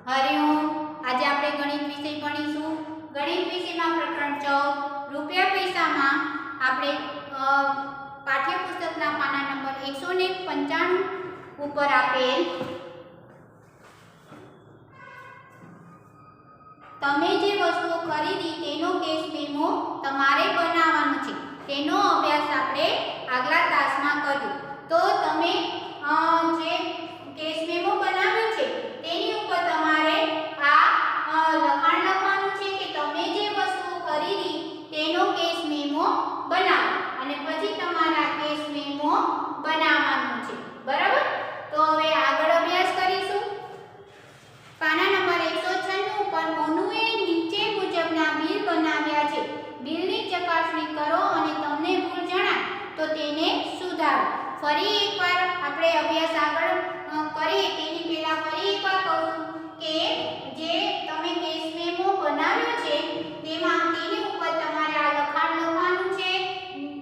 हरिओम। आज આપણે ગણિત વિષય ભણીશું। ગણિત વિષયમાં પ્રકરણ 14 રૂપિયા પૈસામાં આપણે પાઠ્યપુસ્તકના પાના નંબર 195 ઉપર આપેલ તમે જે વસ્તુઓ ખરીદી તેનો કેસ મેમો તમારે બનાવવાનો છે। તેનો અભ્યાસ આપણે આગલા ક્લાસમાં કર્યો। તો તમે જે કેસ મેમો બનાવ્યો છે તેની ઉપર તમારે આ લખાણ લખવાનું છે કે તમે જે વસ્તુઓ ખરીદી તેનો કેસ મેમો બનાવો અને પછી તમારા કેસ મેમો બનાવવાનો છે। બરાબર। તો હવે આગળ અભ્યાસ કરીશું। પાના નંબર 196 ઉપર મોનુએ નીચે મુજબના બિલ બનાવ્યા છે। બિલની ચકાસણી કરો અને તમને ભૂલ જણાય તો તેને સુધારો। ફરી એકવાર આપણે અભ્યાસ આગળ કરીએ તેની પહેલા ફરી એકવાર કહું કે જે તમે કેસ મેમો બનાવ્યો છે તેમાં તેની ઉપર તમારે આ લખાણ લખવાનું છે।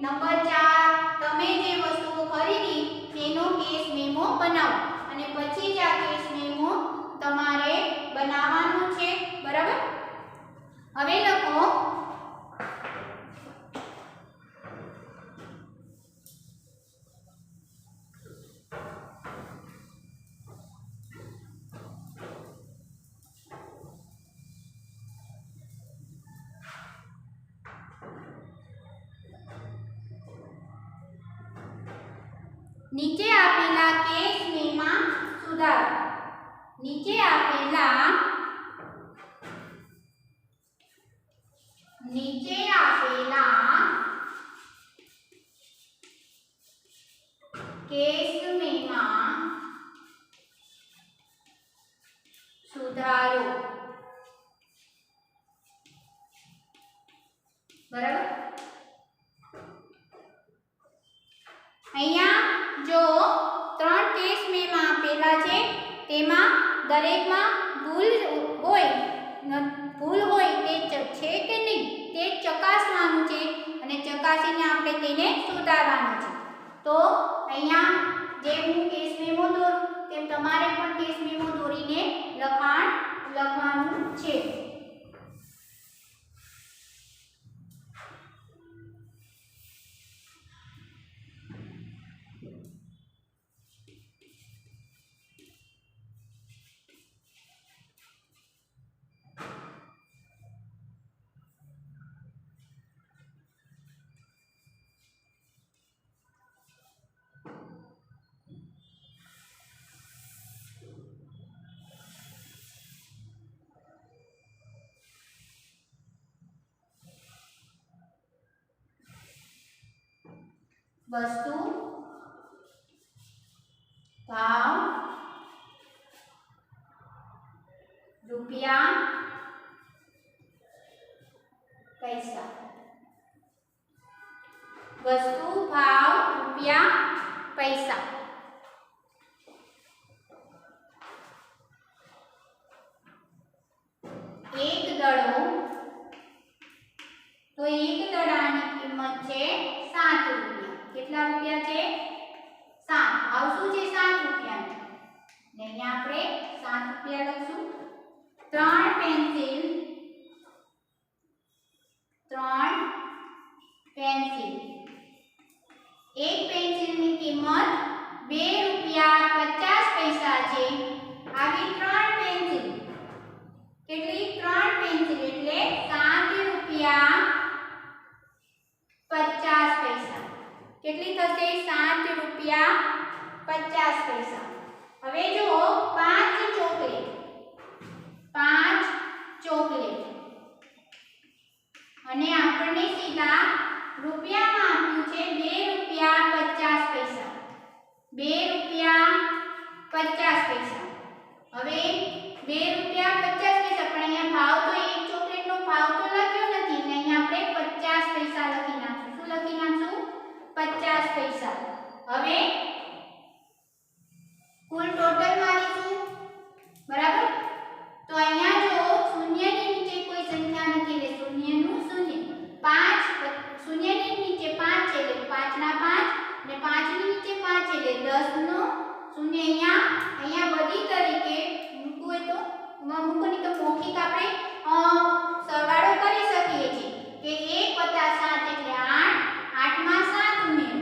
નંબર 4 તમે જે વસ્તુઓ ખરીદી તેનો કેસ મેમો બનાવો અને પછી જ આ કેસ મેમો તમારે બનાવવાનું છે। બરાબર। હવે લખો નીચે આપેલા કેસ મેમાં સુધારો। નીચે આપેલા કેસ મેમાં સુધારો। બરાબર। અહીંયા જો 3 કેસ મેમાં આપેલા છે તેમાં દરેકમાં ભૂલ હોય તે છે કે નહીં તે ચકાસવાનું છે અને ચકાસીને આપણે તેને સુધારવાનું છે। તો અહીંયા જે હું કેસ મેમો દોરું તેમ તમારે પણ કેસ મેમો દોરીને લખાણ લખવાનું છે। वस्तु भाव रुपया पैसा। वस्तु भाव रुपया पैसा। एक दड़ो तो एक दड़ानी किंमत छे 7 रुपया। કેટલા રૂપિયા છે 7। આવ શું છે 7 રૂપિયા ને અહીંયા આપણે 7 રૂપિયા લખશું। 3 પેન્સિલ એક પેન્સિલની કિંમત 2 રૂપિયા 50 પૈસા છે। આવી 3 પેન્સિલ કેટલી 3 પેન્સિલ એટલે 7 રૂપિયા 50 પૈસા। કેટલી થશે 7 રૂપિયા 50 પૈસા। હવે જો 5 ચોકલેટ અને આપણને સીધા રૂપિયામાં આપ્યું છે 2 રૂપિયા 50 પૈસા। 2 રૂપિયા 50 પૈસા। હવે 2 રૂપિયા 50 પૈસા પણ અહીંયા ભાવ તો એક ચોકલેટનો ભાવ તો લખ્યો નથી એટલે અહીંયા આપણે 50 પૈસા લખી નાખશું। શું લખી નાખશું 50 પૈસા। હવે કુલ ટોટલ મારીશું। બરાબર। તો અહીંયા જો શૂન્યની નીચે કોઈ સંખ્યા નથી એટલે શૂન્યનું શૂન્ય 5 શૂન્યની નીચે 5 છે એટલે 5 ના 5 અને 5 ની નીચે 5 એટલે 10 નો શૂન્ય અહીંયા બધી તરીકે મૂકવું હોય તો મૂકોની તો મૌખિક આપણે સરવાળો કરી શકીએ છીએ કે 1 + 7 એટલે 8, 8 માં 7 ઉમેરો,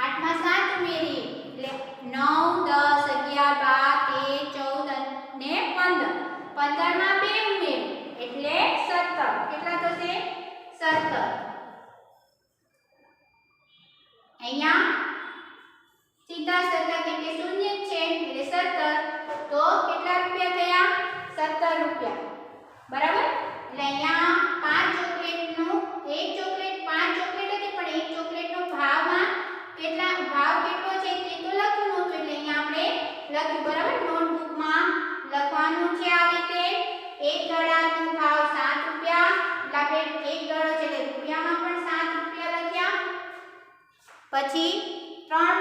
8 માં 7 ઉમેરીએ એટલે 9, 10, 11, 12, 13, 14 ને 15, 15 માં 2 ઉમેરો એટલે 17. કેટલા થશે? 17. અહીંયા સીધા 17 એટલે શૂન્ય જ છે એટલે 17, તો કેટલા રૂપિયા થયા? 17 રૂપિયા. બરાબર? એટલે અહીંયા 5 ચોકલેટનું એક ચોકલેટ 5 ચોકલેટ હતી પણ એક ચોકલેટનો ભાવ કેટલો છે તે તો લખ્યું નહોતું એટલે અહીંયા આપણે લખ્યું. બરાબર? નોટબુકમાં લખવાનું છે આ રીતે. એક દડાનો ભાવ 7 રૂપિયા એટલે આપણે એક દડો છે એટલે રૂપિયામાં પણ 7 રૂપિયા લખ્યા. પછી 3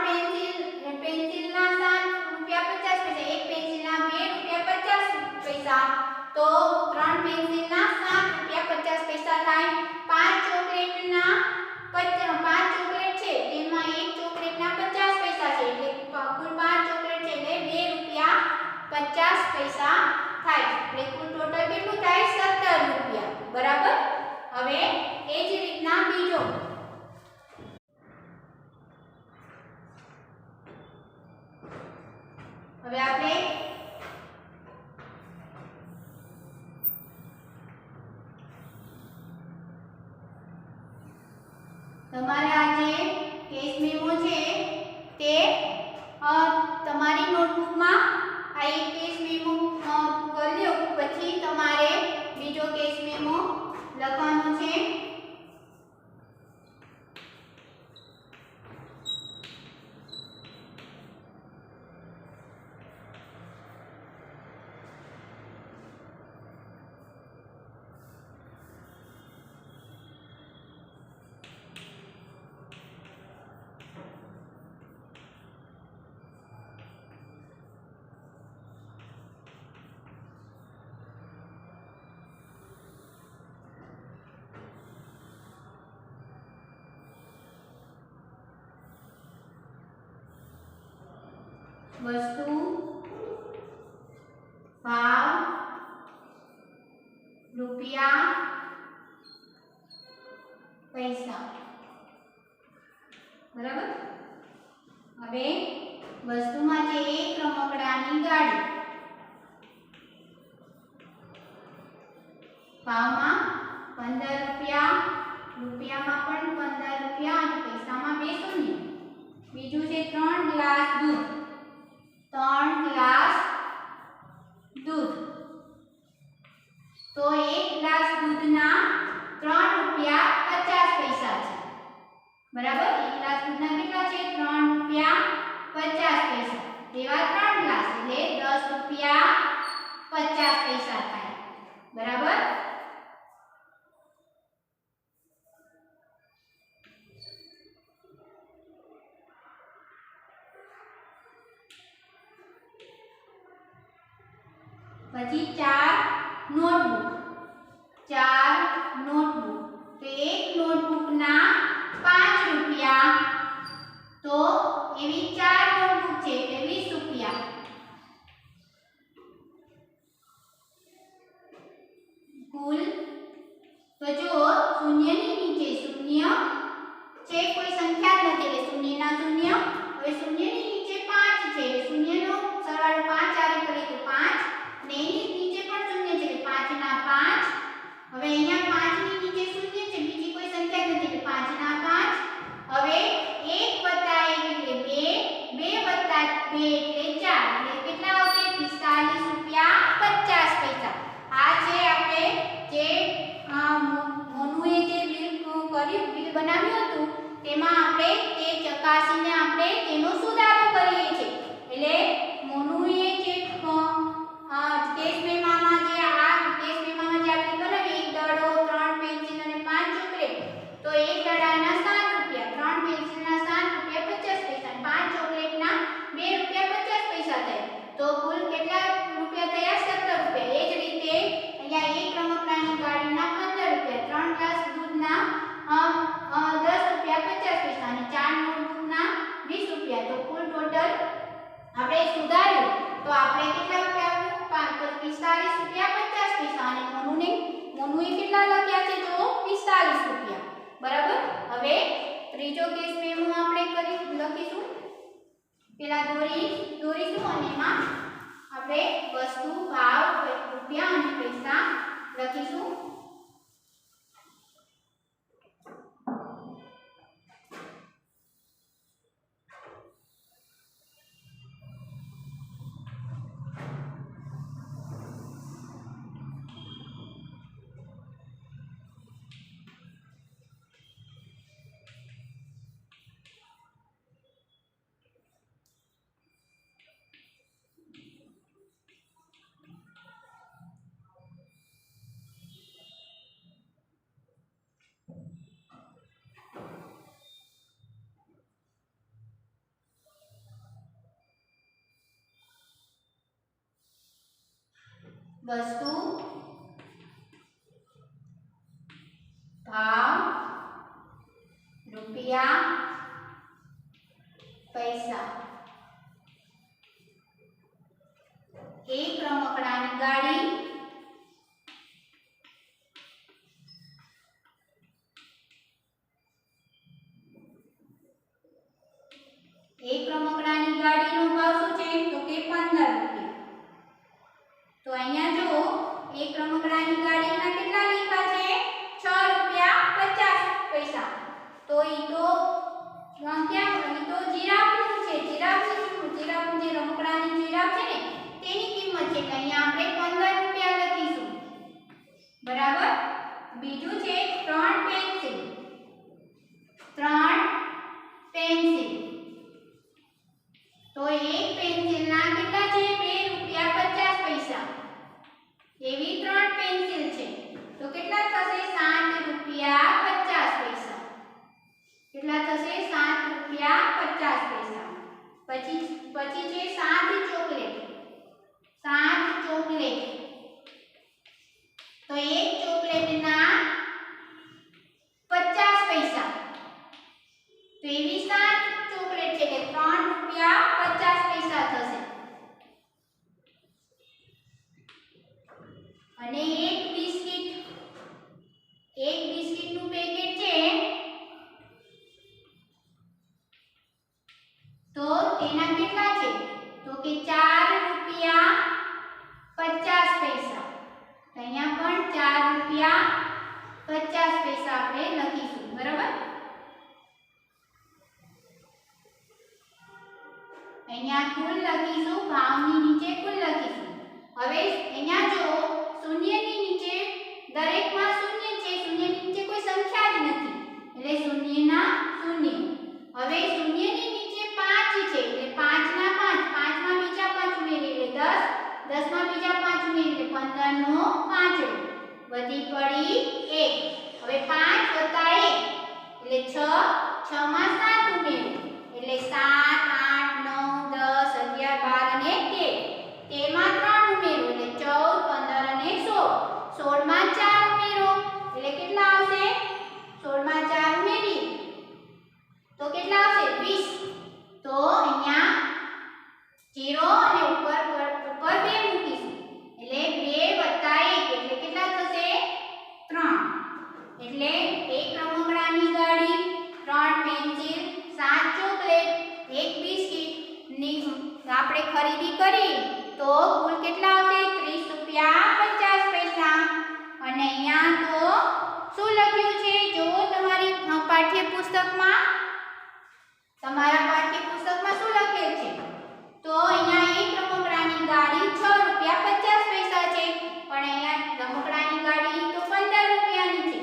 પેન્સિલના 7 રૂપિયા 50 પૈસા, એક પેન્સિલના 2 રૂપિયા 50 પૈસા, તો 3 પેન્સિલના 7 રૂપિયા 50 પૈસા થાય. 5 ચોકલેટના 5 ચોકલેટ છે તેમાં એક ચોકલેટના 50 પૈસા છે એટલે કુલ 5 ચોકલેટ છે એટલે 2 રૂપિયા 50 પૈસા થાય એટલે કુલ ટોટલ કેટલું થાય? 17 રૂપિયા. બરાબર? હવે એ જ રીતના બીજો હવે આપણે તમારા જે કેસ મેમો છે તે તમારી નોટબુકમાં આ એક કેસ મેમો કરી લો. પછી તમારે બીજો કેસ મેમો લખવાનો છે. વસ્તુ, ભાવ, રૂપિયા, પૈસા. બરાબર? હવે વસ્તુમાં છે એક રમકડાની ગાડી, ભાવમાં 15 રૂપિયા, રૂપિયામાં પણ 15 રૂપિયા અને પૈસામાં 2 શૂન્ય. બીજું છે 3 ગ્લાસ દૂધ, 3 ગ્લાસ દૂધ, તો 1 ગ્લાસ દૂધના 3 રૂપિયા 50 પૈસા છે. બરાબર? 1 ગ્લાસ દૂધના કેટલા છે? 3 રૂપિયા 50 પૈસા. એવા 3 ગ્લાસ એટલે 10 રૂપિયા 50 પૈસા થાય. બરાબર? પછી 4 નોટબુક, 4 નોટબુક, તો એક નોટબુકના 5 રૂપિયા, તો એવી 4 નોટબુક છે એટલે 20 રૂપિયા. કુલ તો જો શૂન્યની નીચે શૂન્ય છે, કોઈ સંખ્યા જ નથી એટલે શૂન્યના શૂન્ય. હવે શૂન્યની નીચે 5 છે એટલે શૂન્યનો સરવાળો 5 આવે કરીએ તો 5 ને એની નીચે પણ શૂન્ય છે એટલે 5 ના 5. હવે અહીંયા 5 ની નીચે શૂન્ય છે, બીજી કોઈ સંખ્યા નથી એટલે 5 ના 5. હવે 1 + 1 એટલે 2, 2 + 2 એટલે 4 એટલે કેટલા આવશે? 45 રૂપિયા 50 પૈસા. આ છે આપણે જે મોનુએ જે બિલ બનાવ્યું હતું તેમાં આપણે તે ચકાસીને આપણે તેનો સુધારો કરીએ છીએ. એટલે મોનુએ જે કેસ મેમામાં જે આપણે બનાવી એક દડો, 3 પેન્સિલ અને 5 ચોકલેટ, તો એક દડાના 7 રૂપિયા, 3 પેન્સિલના 7 રૂપિયા 50 પૈસા, 5 ચોકલેટના 2 રૂપિયા 50 સમૂહે કેટલા લખ્યા છે તો 45 રૂપિયા બરાબર। હવે ત્રીજો કેસ મેમો આપણે લખીશું। પેલા દોરીશું અને એમાં આપણે વસ્તુ ભાવ રૂપિયા અને પૈસા લખીશું। वस्तु भाव रुपया पैसा एक रमकडानी गाड़ी एक रमकडानी गाड़ी नो भाव शू छे तो के 15 રૂપિયા। तो अहींया जो एक रमकडानी गाड़ी ना કેટલા લખ્યા છે 6 રૂપિયા 50 પૈસા। तो ई तो क्या ई तो જીરાફનું છે। જીરાફનું જે રમકડાની જીરાફ છે ને તેની કિંમત છે કે અહીંયા આપણે 15 રૂપિયા લખીશું બરાબર। બીજું છે 3 પેન્સિલ। तो एक पेन्सिल ना કેટલા છે 2 રૂપિયા 50 પૈસા। એવી 3 પેન્સિલ છે તો કેટલા થશે 7 રૂપિયા 50 પૈસા। કેટલા થશે 7 રૂપિયા 50 પૈસા। પછી છે 7 ચોકલેટ। તો એક ચોકલેટ ના 50 પૈસા। तो एवी 7 ચોકલેટ છે કે 3 રૂપિયા 50 પૈસા થશે। અને એક બિસ્કિટ નું પેકેટ છે તો તેના કેટલા છે તો કે 4 રૂપિયા 50 પૈસા। તો અહીંયા પણ 4 રૂપિયા 50 પૈસા આપણે લખીશું બરાબર। અહીંયા કુલ લખીશું ભાવની નીચે કુલ લખીશું। હવે અહીંયા જો શૂન્યની નીચે દરેકમાં શૂન્ય છે, શૂન્યની નીચે કોઈ સંખ્યા જ નથી એટલે શૂન્યના શૂન્ય। હવે શૂન્યની નીચે 5 છે એટલે 5 ના 5, 5 માં બીજા 5 ઉમેરી એટલે 10, 10 માં બીજા 5 ઉમેરી એટલે 15 નો 5 વધી પડી 1। હવે 5 વત્તા 1 એટલે 6, 6 માં 7 ઉમેરી એટલે 7, 8, 9, 10, 11, 12 અને 13, 13 માં 3 ઉમેરો એટલે 14, 15 અને 16, 16 માં 4 ઉમેરો એટલે કેટલા આવશે 16 માં 4 ઉમેરી તો કેટલા આવશે 20। તો અહીંયા 0 અને ઉપર 2 મૂકીશું એટલે 2 વત્તા 1 એટલે કેટલા થશે 3। એટલે એક રમકડાની ગાડી, 3 પેન્સિલ, 7 ચોકલેટ, એક બિસ્કિટ ની આપણે ખરીદી કરી તો કુલ કેટલા આવશે 30 રૂપિયા 50 પૈસા। અને અહીંયા તો શું લખ્યું છે જો તમારી પાઠ્યપુસ્તકમાં શું લખેલ છે તો અહીંયા એક રમકડાની ગાડી 6 રૂપિયા 50 પૈસા છે પણ અહીંયા રમકડાની ગાડી તો 15 રૂપિયાની છે।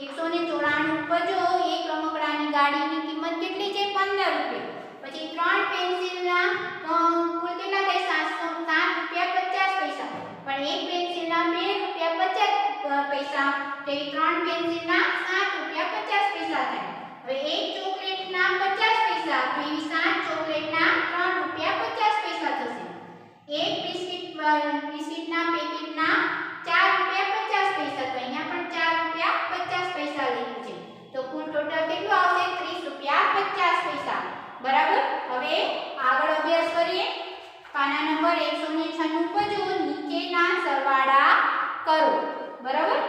194 ઉપર જો એક રમકડાની ગાડીની કિંમત કેટલી છે 15 રૂપિયા। પછી 3 પેન્સિલના કુલ કેટલા થાય 7 રૂપિયા 50 પૈસા પણ એક પેન્સિલના 2 રૂપિયા 50 પૈસા તો 3 પેન્સિલના 7 રૂપિયા 50 પૈસા થાય। હવે એક ચોકલેટના 50 પૈસા તો એવી 7 ચોકલેટના 3 રૂપિયા 50 પૈસા થશે। એક બિસ્કિટના પેકેટના 4 રૂપિયા 50 પૈસા તો અહીંયા પણ 4 રૂપિયા 50 પૈસા લખ્યું છે તો કુલ ટોટલ કેટલું આવશે 30 રૂપિયા 50 પૈસા બરાબર। હવે આગળ અભ્યાસ કરીએ। પાના નંબર 196 પર જો નીચેના સરવાળા કરો બરાબર।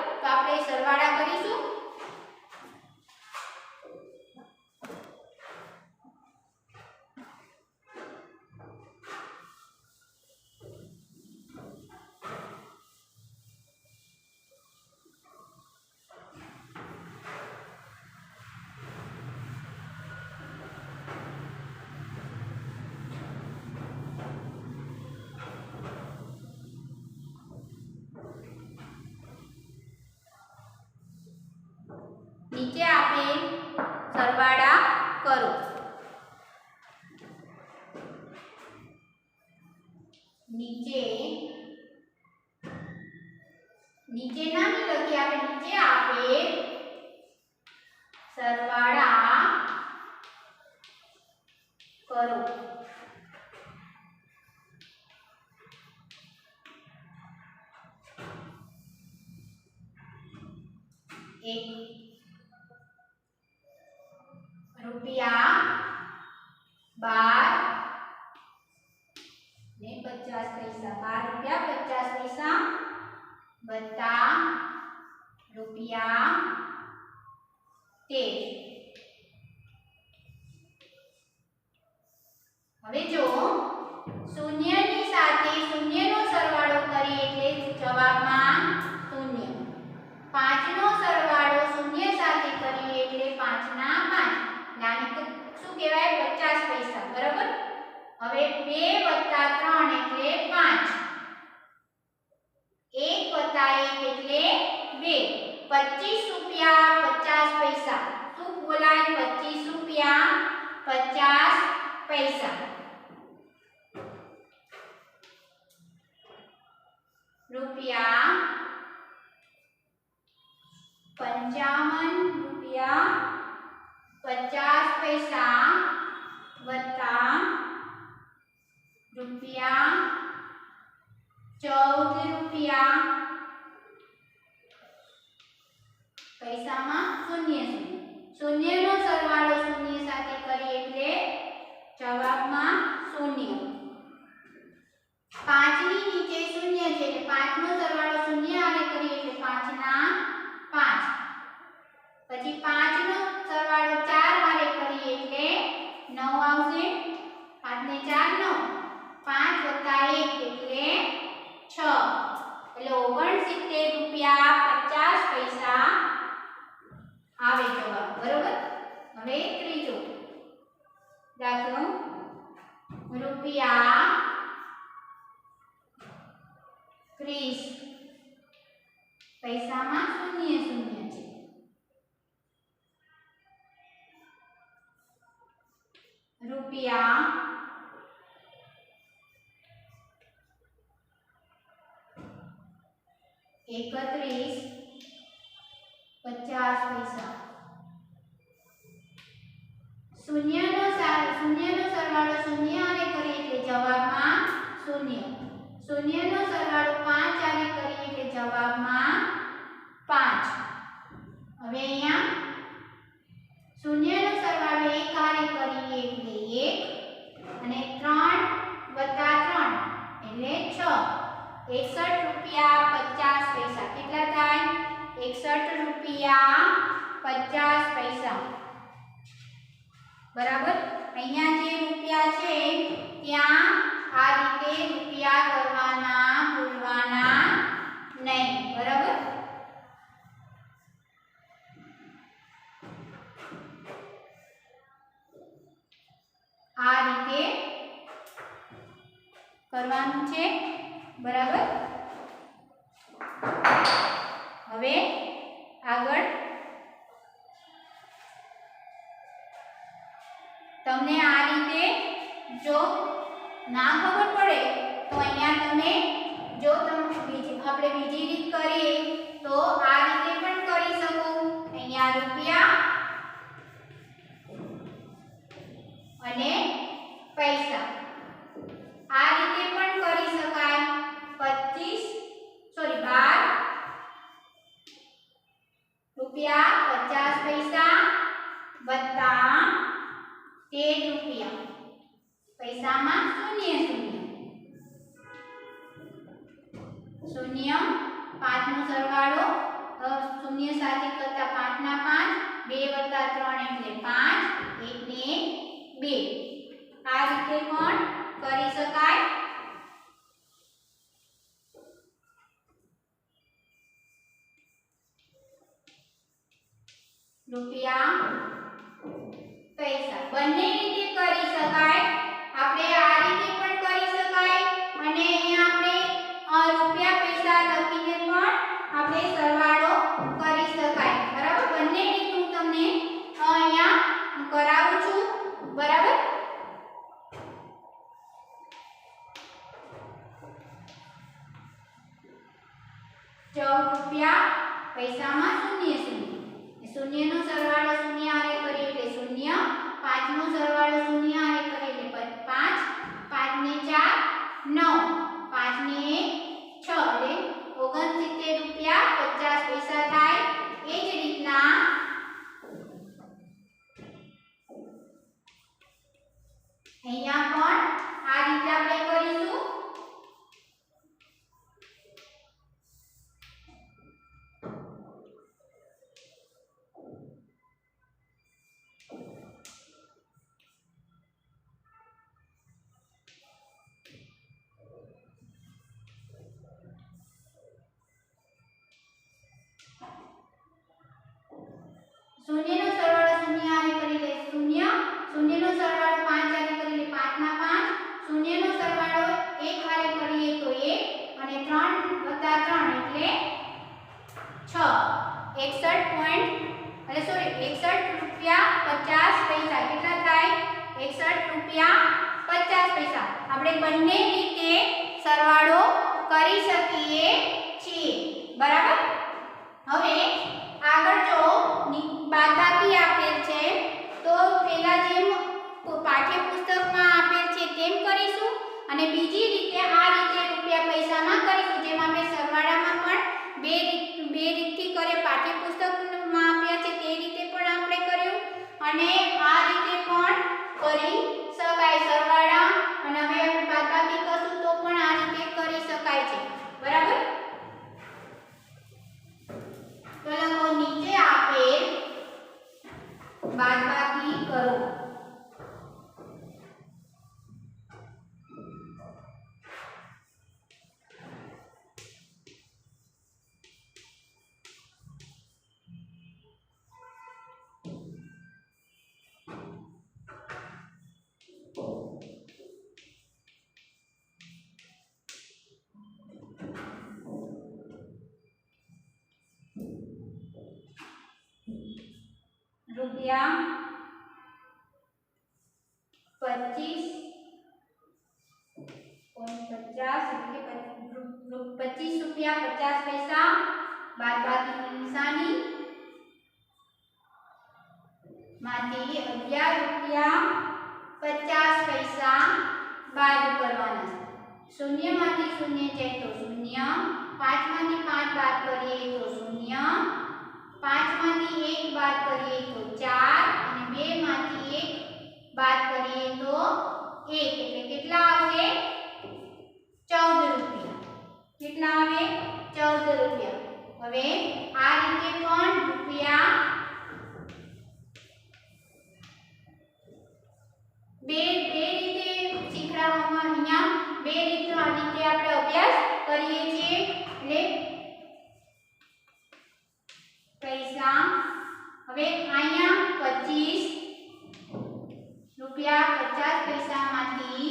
સરવાળા કરીશું. નીચે આપેલ સરવાળા કરો. નીચે નામ લખી આપણે નીચે આપેલ સરવાળા કરો. એક રૂપિયા 12 ને 50 પૈસા. 12 રૂપિયા 50 પૈસા વત્તા રૂપિયા 13. હવે જો શૂન્યની સાથે શૂન્યનો સરવાળો કરીએ એટલે જવાબમાં શૂન્ય. 5 નો સરવાળો શૂન્ય સાથે કરીએ એટલે 5 ના 5. यानी कि શું કહેવાય 50 પૈસા. બરાબર. હવે 2 + 3 એટલે 5. 1 + 1 એટલે 2. 25 રૂપિયા 50 પૈસા. શું બોલાય? 25 રૂપિયા 50 પૈસા. રૂપિયા 55 રૂપિયા 50 પૈસા વત્તા રૂપિયા 14 રૂપિયા પૈસામાં શૂન્ય. શૂન્યનો સરવાળો શૂન્ય સાથે કરીએ એટલે જવાબમાં શૂન્ય. 5 ની નીચે શૂન્ય છે એટલે 5 નો સરવાળો શૂન્ય આને કરીએ એટલે 5 ના 5. પછી 5 નો સરવાળો 4 વારે કરીએ એટલે 9 આવશે. 5 ને 4 9. 5 + 1 એટલે 6. એટલે 69 રૂપિયા 50 પૈસા આવે જવાબ. બરોબર. હવે ત્રીજો દાખલો. રૂપિયા 30 પૈસામાં શૂન્ય શૂન્ય છે. રૂપિયા 31 50 પૈસા. શૂન્યનો સરવાળો શૂન્ય આને કરીએ એટલે જવાબમાં શૂન્ય. શૂન્યનો સરવાળો 5 આને કરીએ એટલે જવાબમાં 5. હવે અહીંયા શૂન્યનો સરવાળો 1 આને કરીએ એટલે 1 અને 3 + 3 એટલે 6. 61 રૂપિયા 50 પૈસા. કેટલા થાય? 61 રૂપિયા 50 પૈસા. બરાબર. અહીંયા જે રૂપિયા છે ત્યાં આ રીતે રૂપિયા કરવાના, ભૂલવાના નહીં. બરાબર. આ રીતે કરવાનું છે. બરાબર. હવે આગળ તમને આ રીતે જો ના ખબર પડે તો અહીંયા તમે જો આપણે બીજી રીત કરીએ તો આ રીતે પણ કરી શકો. અહીંયા રૂપિયા અને પૈસા આ રીતે પણ કરી શકાય. 12 રૂપિયા 50 પૈસા વત્તા 13 રૂપિયા પૈસામાં શૂન્ય શૂન્ય. 5 નો સરવાળો સાથે કરતા 5 ના 5 2 વત્તા 3 એટલે 5 1 ને 2 આ રીતે પણ કરી શકાય। રૂપિયા પૈસા બંને રીતે કરી શકાય। આપણે આ રીતે પણ કરી શકાય અને અહીંયા આપણે રૂપિયા પૈસા લખીને પણ આપણે સરવાળો કરી શકાય। બરાબર, બંને રીત હું તમને અહીંયા કરાવું છું। બરાબર, ₹14 પૈસામાં શૂન્ય શૂન્ય શૂન્યનો સરવાળો શૂન્ય આરે કરીએ એટલે શૂન્ય, 5 નો સરવાળો શૂન્ય આરે કરીએ એટલે 5, 5 ને 4 9, 5 ને 1 6 એટલે ₹69.50 થાય। એ જ રીતના અહીંયા પણ આ રીતે આપણે કરીશું। શૂન્યનો સરવાળો શૂન્ય આરે કરી લે શૂન્ય, શૂન્યનો સરવાળો 5 આરે કરી લે 5 ના 5, શૂન્યનો સરવાળો 1 આરે કરીએ તો 1 અને 3 વત્તા 3 એટલે 6 ₹61.50 કેટલા થાય? ₹61.50। આપણે બંને રીતે સરવાળો કરી શકીએ છીએ। બરાબર, હવે આગળ જો બાદબાકી આપેલ છે તો પહેલા જેમ પાઠ્યપુસ્તકમાં આપેલ છે તેમ કરીશું અને બીજી રીતે આ રીતે રૂપિયા પૈસામાં કરીશું। જેમ આપણે સરવાળામાં પણ બે રીતથી કરે, પાઠ્યપુસ્તકમાં આપ્યા છે તે રીતે પણ આપણે કર્યું અને આ રીતે પણ કરી શકાય સરવાળા। અને હવે આપણે બાદબાકી કરશું તો પણ આ રીતે કરી શકાય છે। બરાબર, તો લખો નીચે આપેલ બાદબાકી કરો। રૂપિયા 25.50 બાદબાકીની નિશાની માંથી ₹11.50 બાદ કરવાના છે। શૂન્યમાંથી શૂન્ય જાય તો શૂન્ય, 5 માંથી 5 બાદ કરીએ તો શૂન્ય, 5 માંથી 1 બાદ કરીએ તો 4 અને 2 માંથી 1 બાદ કરીએ તો 1 એટલે કેટલા આવશે? ₹14। કેટલા આવે? ₹14। હવે આ રીતે પણ રૂપિયા બે રીતે શીખડાવવામાં અહીંયા બે રીતે આપણે અભ્યાસ કરીએ છીએ। એટલે પૈસા હવે અહીંયા ₹25.50 માંથી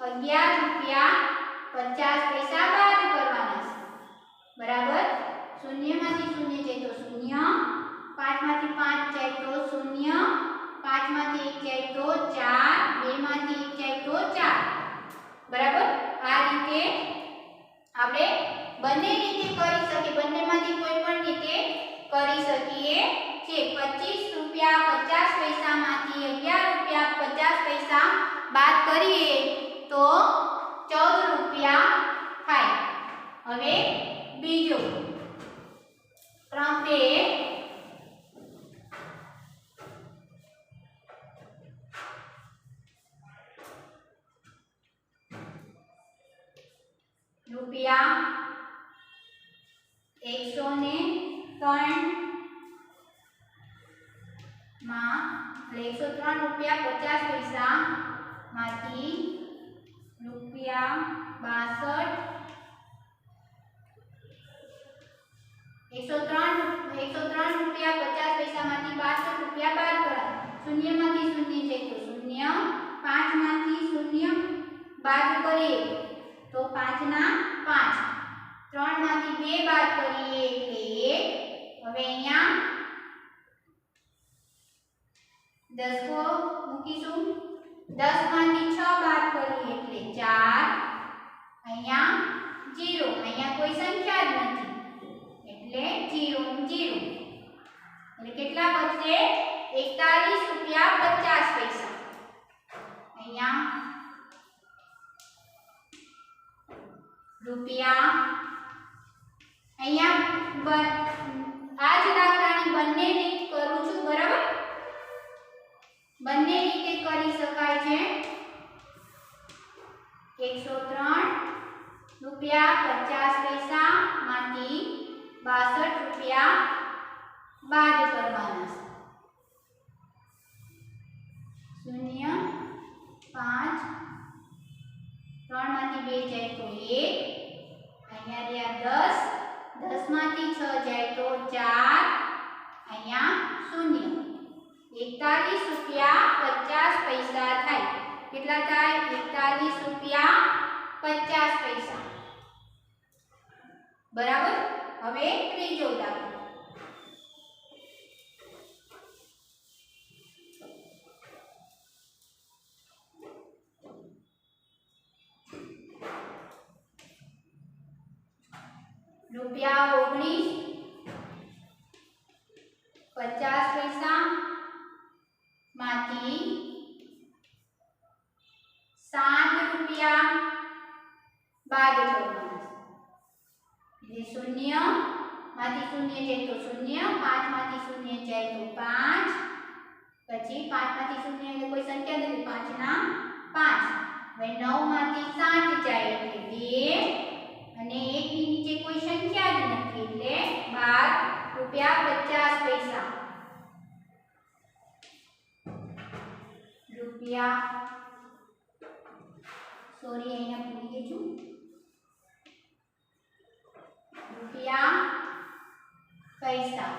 ₹11.50 બાદ કરવાના છે। બરાબર, શૂન્યમાંથી શૂન્ય જાય તો શૂન્ય, 5 માંથી 5 જાય તો શૂન્ય, 5 માંથી 1 જાય તો 4, 2 માંથી 1 જાય તો 4। બરાબર, આ રીતે આપણે બંને રીતે કરી શકીએ, બંનેમાંથી કોઈ પણ રીતે કરી શકીએ છીએ। ₹25.50 માંથી ₹11.50 બાદ કરીએ તો ₹14 થાય। હવે બીજો ક્રમ 2 ₹103 માં એટલે 103 રૂપિયા 50 પૈસા માંથી રૂપિયા 103 રૂપિયા 50 પૈસામાંથી 62 રૂપિયા બાદ કરાય. શૂન્યમાંથી શૂન્ય જાય તો શૂન્ય, 5 માંથી શૂન્ય બાદ કરીએ તો 5 ના 5, 3 માંથી 2 બાદ કરીએ એટલે 1. હવે અહીંયા દસકો મૂકીશું, 10 માંથી 6 બાદ કરીએ એટલે 4, અહીંયા 0, અહીંયા કોઈ સંખ્યા જ નથી એટલે 0 નું 0, એટલે કેટલા વધશે 41 રૂપિયા 50 પૈસા. અહીંયા રૂપિયા, અહીંયા આ જ દાખલાની બંને રીત કરું છું, બરાબર? બંને રીતે કરી શકાય છે. 103 રૂપિયા 50 પૈસા માંથી 62 રૂપિયા બાદ કરવાના છે. 0, 5, 3 માંથી 2 જાય તો 1, અહીંયા રહ્યા 10, 10 માંથી 6 જાય તો 4, અહીંયા 0. 41 રૂપિયા 50 પૈસા થાય. કેટલા થાય? 41 રૂપિયા 50 પૈસા. બરાબર? હવે ત્રીજો દાખલો. રૂપિયા 19 50 પૈસા માંથી 7 રૂપિયા બાદ કરવાના. એટલે 0 માંથી 0 જાય તો 0, 5 માંથી 0 જાય તો 5, પછી 5 માંથી 0 એટલે કોઈ સંખ્યા નથી, 5 ના 5. હવે 9 માંથી 7 જાય એટલે 2, અને 1 ની નીચે કોઈ સંખ્યા જ નથી એટલે 12 રૂપિયા 50 પૈસા. રૂપિયા, સોરી અહીંયા ભૂલી ગઈ છું, રૂપિયા પૈસા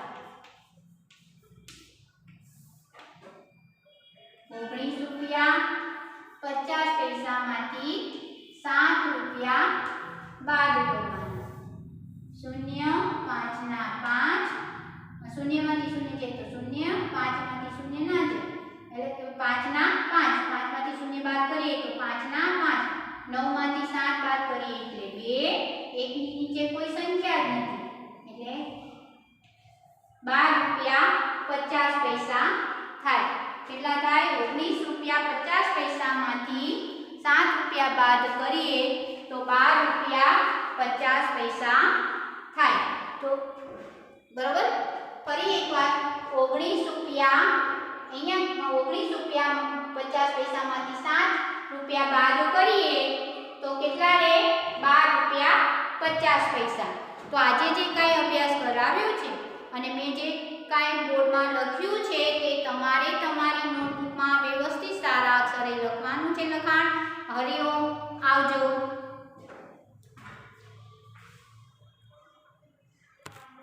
19 રૂપિયા 50 પૈસામાંથી 7 રૂપિયા બાદ કરવાના. 0, 5 ના 5, 0 માંથી 0 જાય તો 0, 5 માંથી 0 ના જાય એટલે 5 ના 5, 5 માંથી 0 બાદ કરીએ તો 5 ના 5, 9 માંથી 7 બાદ કરીએ એટલે 2, 1 ની નીચે કોઈ સંખ્યા જ નથી એટલે 12 રૂપિયા 50 પૈસા થાય. કેટલા થાય? 19 રૂપિયા 50 પૈસામાંથી 7 રૂપિયા બાદ કરીએ તો 12 રૂપિયા 50 પૈસા થાય. તો બરોબર, ફરી એકવાર 19 રૂપિયા, અહીંયા 19 રૂપિયા 50 પૈસામાંથી 7 રૂપિયા બાદ કરીએ તો કેટલા રહે? 12 રૂપિયા 50 પૈસા. તો આજે જે કાંઈ અભ્યાસ કરાવ્યો છે અને મેં જે કાંઈ બોર્ડમાં લખ્યું છે તે તમારે તમારી નોટબુકમાં વ્યવસ્થિત સારા અક્ષરે લખવાનું છે લખાણ. હરિઓમ.